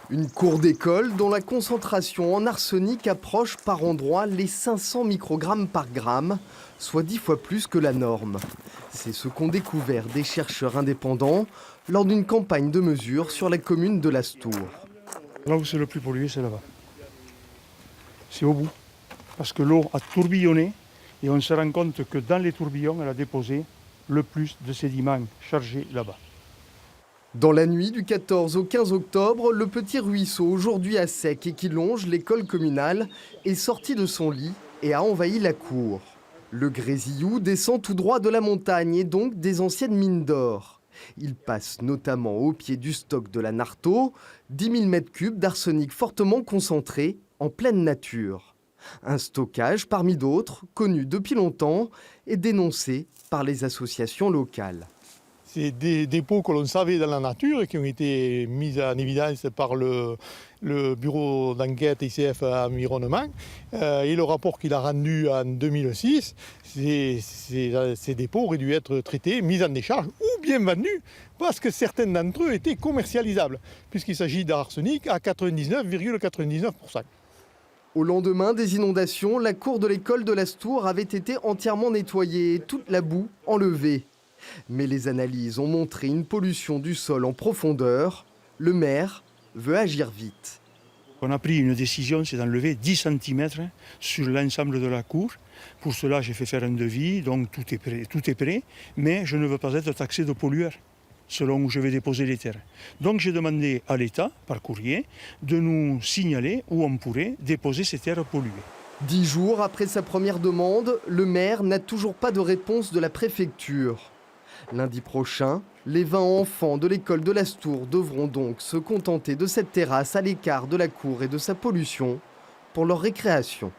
Une cour d'école dont la concentration en arsenic approche par endroits les 500 microgrammes par gramme, soit 10 fois plus que la norme. C'est ce qu'ont découvert des chercheurs indépendants lors d'une campagne de mesure sur la commune de Lastours. Là où c'est le plus pollué, c'est là-bas. C'est au bout. Parce que l'eau a tourbillonné et on se rend compte que dans les tourbillons, elle a déposé le plus de sédiments chargés là-bas. Dans la nuit du 14 au 15 octobre, le petit ruisseau, aujourd'hui à sec et qui longe l'école communale, est sorti de son lit et a envahi la cour. Le Grésillou descend tout droit de la montagne et donc des anciennes mines d'or. Il passe notamment au pied du stock de la Narto, 10 000 m3 d'arsenic fortement concentré en pleine nature. Un stockage parmi d'autres, connu depuis longtemps et dénoncé par les associations locales. C'est des dépôts que l'on savait dans la nature et qui ont été mis en évidence par le bureau d'enquête ICF Environnement. Et le rapport qu'il a rendu en 2006, ces dépôts auraient dû être traités, mis en décharge ou bien vendus, parce que certains d'entre eux étaient commercialisables, puisqu'il s'agit d'arsenic à 99,99%. Au lendemain des inondations, la cour de l'école de Lastours avait été entièrement nettoyée et toute la boue enlevée. Mais les analyses ont montré une pollution du sol en profondeur. Le maire veut agir vite. On a pris une décision, c'est d'enlever 10 cm sur l'ensemble de la cour. Pour cela, j'ai fait faire un devis, donc tout est prêt, mais je ne veux pas être taxé de pollueur, selon où je vais déposer les terres. Donc j'ai demandé à l'État, par courrier, de nous signaler où on pourrait déposer ces terres polluées. 10 jours après sa première demande, le maire n'a toujours pas de réponse de la préfecture. Lundi prochain, les 20 enfants de l'école de Lastours devront donc se contenter de cette terrasse à l'écart de la cour et de sa pollution pour leur récréation.